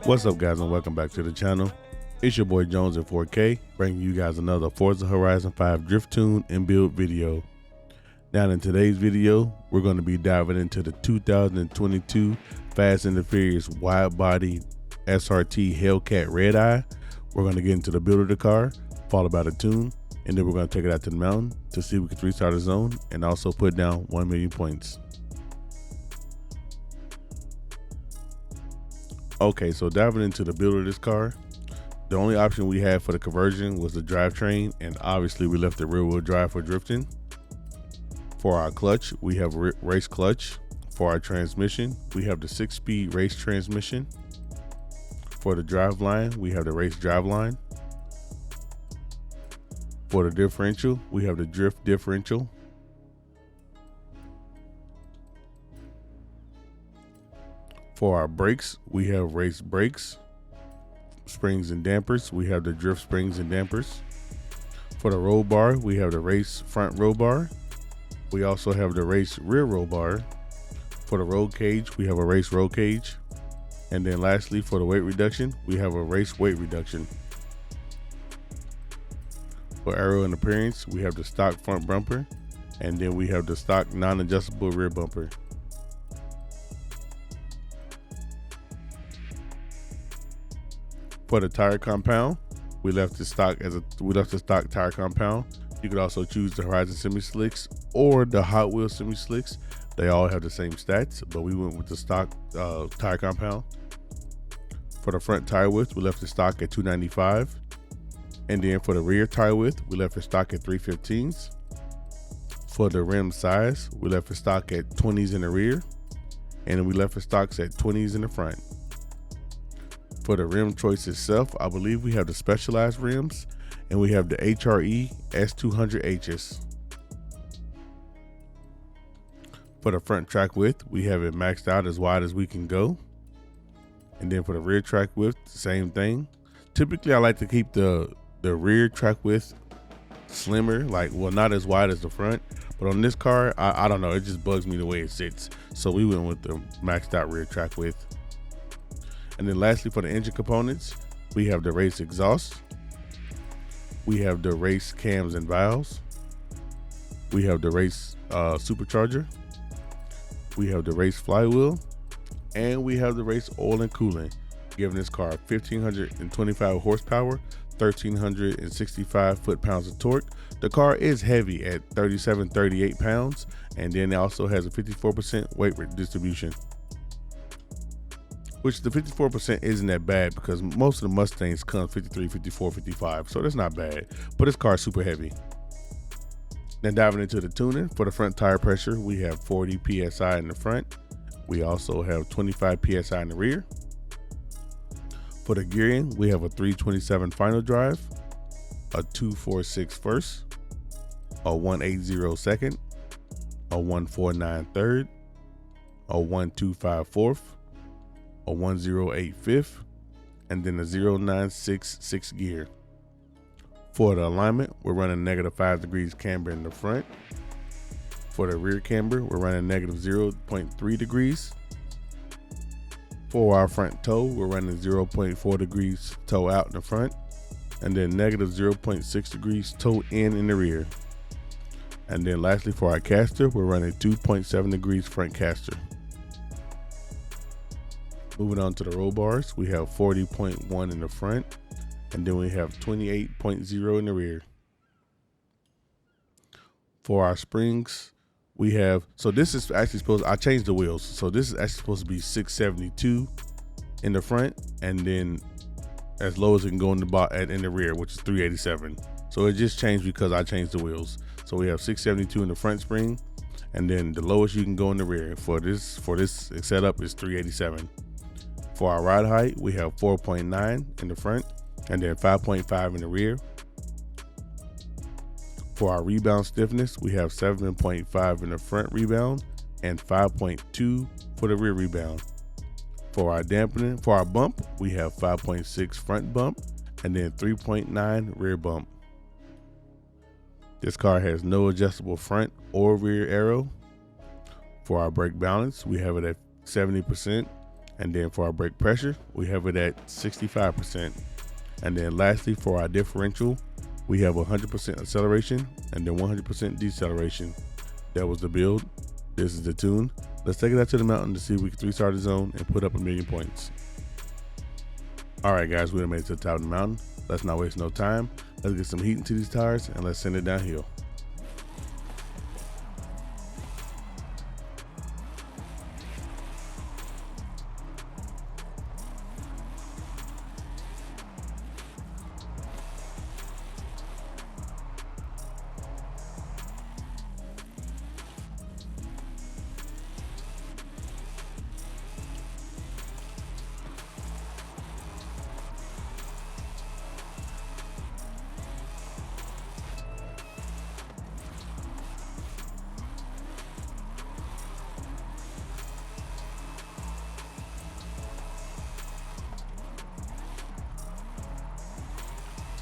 What's up, guys, and welcome back to the channel. It's your boy Jones in 4K, bringing you guys another Forza Horizon 5 drift tune and build video. Now in today's video, we're going to be diving into the 2022 Fast and the Furious Widebody SRT Hellcat Redeye. We're going to get into the build of the car, followed by the tune, and then we're going to take it out to the mountain to see if we can restart the zone and also put down 1 million points. Okay, so diving into the build of this car, the only option we had for the conversion was the drivetrain, and obviously we left the rear wheel drive for drifting. For our clutch, we have race clutch. For our transmission, we have the 6-speed race transmission. For the drive line, we have the race drive line. For the differential, we have the drift differential. For our brakes, we have race brakes. Springs and dampers, we have the drift springs and dampers. For the roll bar, we have the race front roll bar. We also have the race rear roll bar. For the roll cage, we have a race roll cage. And then lastly, for the weight reduction, we have a race weight reduction. For aero and appearance, we have the stock front bumper, and then we have the stock non-adjustable rear bumper. For the tire compound, we left the stock tire compound. You could also choose the Horizon semi-slicks or the Hot Wheels semi-slicks. They all have the same stats, but we went with the stock tire compound. For the front tire width, we left the stock at 295. And then for the rear tire width, we left the stock at 315s. For the rim size, we left the stock at 20s in the rear. And then we left the stocks at 20s in the front. For the rim choice itself, I believe we have the specialized rims, and we have the HRE S200Hs. For the front track width, we have it maxed out as wide as we can go. And then for the rear track width, same thing. Typically, I like to keep the rear track width slimmer, not as wide as the front. But on this car, I don't know, it just bugs me the way it sits. So we went with the maxed out rear track width. And then lastly, for the engine components, we have the race exhaust. We have the race cams and valves. We have the race supercharger. We have the race flywheel. And we have the race oil and coolant, giving this car 1,525 horsepower, 1,365 foot-pounds of torque. The car is heavy at 38 pounds, and then it also has a 54% weight distribution. Which the 54% isn't that bad because most of the Mustangs come 53, 54, 55, so that's not bad. But this car is super heavy. Then diving into the tuning, for the front tire pressure, we have 40 PSI in the front. We also have 25 PSI in the rear. For the gearing, we have a 327 final drive, a 246 first, a 180 second, a 149 third, a 125 fourth, a 108 fifth, and then a 096 gear. For the alignment, we're running -5 degrees camber in the front. For the rear camber, we're running -0.3 degrees. For our front toe, we're running 0.4 degrees toe out in the front, and then -0.6 degrees toe in the rear. And then lastly, for our caster, we're running 2.7 degrees front caster. Moving on to the roll bars, we have 40.1 in the front, and then we have 28.0 in the rear. For our springs, we have, so this is actually I changed the wheels. So this is actually supposed to be 672 in the front, and then as low as it can go in the rear, which is 387. So it just changed because I changed the wheels. So we have 672 in the front spring, and then the lowest you can go in the rear for this setup is 387. For our ride height, we have 4.9 in the front and then 5.5 in the rear. For our rebound stiffness, we have 7.5 in the front rebound and 5.2 for the rear rebound. For our bump, we have 5.6 front bump and then 3.9 rear bump. This car has no adjustable front or rear aero. For our brake balance, we have it at 70%. And then for our brake pressure, we have it at 65%. And then lastly, for our differential, we have 100% acceleration and then 100% deceleration. That was the build. This is the tune. Let's take it out to the mountain to see if we can 3-star the zone and put up 1,000,000 points. All right, guys, we done made it to the top of the mountain. Let's not waste no time. Let's get some heat into these tires and let's send it downhill.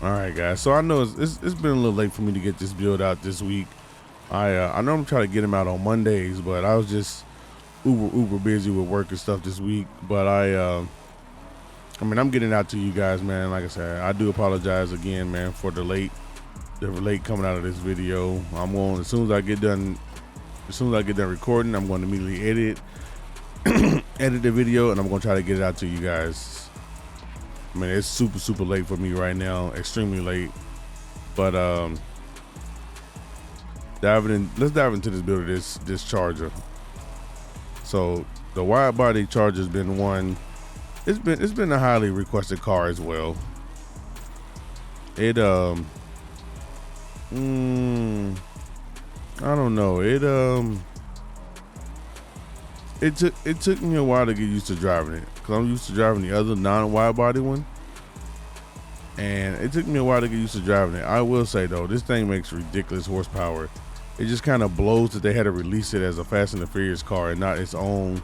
All right, guys, so I know it's been a little late for me to get this build out this week. I normally try to get them out on Mondays, but I was just uber busy with work and stuff this week. But I mean, I'm getting it out to you guys, man. Like I said, I do apologize again, man, for the late coming out of this video. I'm going, as soon as I get done recording, I'm going to immediately edit the video, and I'm going to try to get it out to you guys. I mean, it's super late for me right now, extremely late. But let's dive into this build of this Charger. So the wide body Charger's been one. It's been a highly requested car as well. It I don't know. It took me a while to get used to driving it, because I'm used to driving the other non-wide body one, and it took me a while to get used to driving it. I will say though, this thing makes ridiculous horsepower. It just kind of blows that they had to release it as a Fast and the Furious car and not its own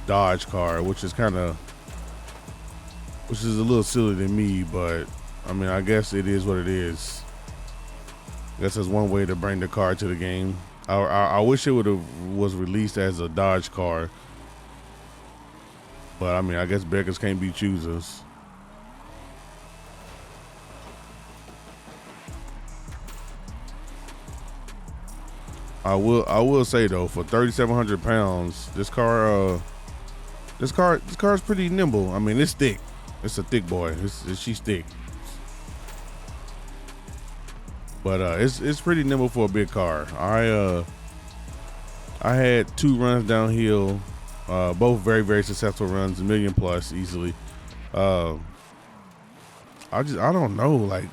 Dodge car, which is a little silly to me, but I mean, I guess it is what it is. I guess that's one way to bring the car to the game. I wish it was released as a Dodge car, but I mean, I guess beggars can't be choosers. I will say though, for 3,700 pounds, this car is pretty nimble. I mean, it's thick. It's a thick boy. She's thick. But it's pretty nimble for a big car. I had 2 runs downhill, both very successful runs, 1,000,000 plus easily. I don't know, like,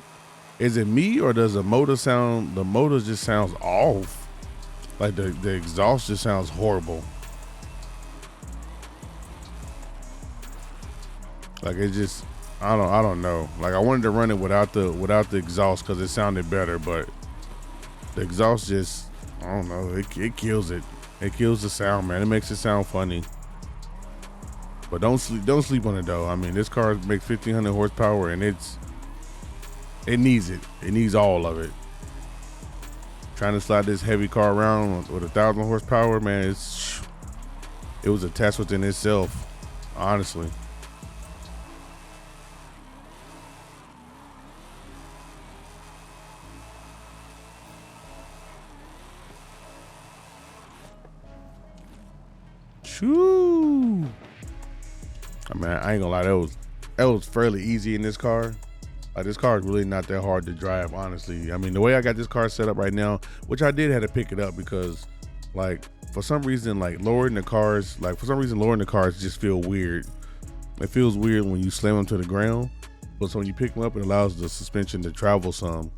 is it me or does the motor just sounds off? Like the exhaust just sounds horrible. Like it just, I don't know. Like I wanted to run it without the exhaust because it sounded better, but the exhaust just, I don't know, it kills it. It kills the sound, man. It makes it sound funny. But don't sleep on it though. I mean, this car makes 1,500 horsepower and it needs it. It needs all of it. Trying to slide this heavy car around with 1,000 horsepower, man, it was a test within itself, honestly. Shoo. I mean, I ain't gonna lie, that was fairly easy in this car. Like, this car is really not that hard to drive, honestly. I mean, the way I got this car set up right now, which I did have to pick it up because, like, for some reason, lowering the cars just feel weird. It feels weird when you slam them to the ground, but so when you pick them up, it allows the suspension to travel some.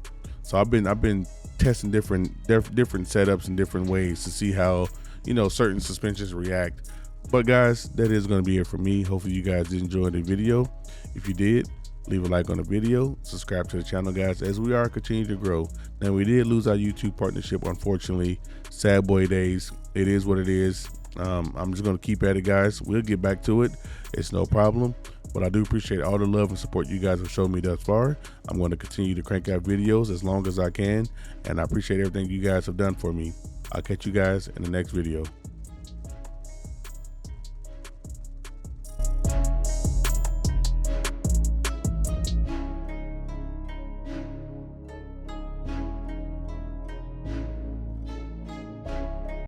So I've been testing different setups and different ways to see how, you know, certain suspensions react. But guys, that is going to be it for me. Hopefully you guys did enjoy the video. If you did, leave a like on the video, subscribe to the channel, guys, as we are continuing to grow. Now, we did lose our YouTube partnership, unfortunately. Sad boy days. It is what it is. I'm just going to keep at it, guys. We'll get back to it. It's no problem. But I do appreciate all the love and support you guys have shown me thus far. I'm going to continue to crank out videos as long as I can, and I appreciate everything you guys have done for me. I'll catch you guys in the next video.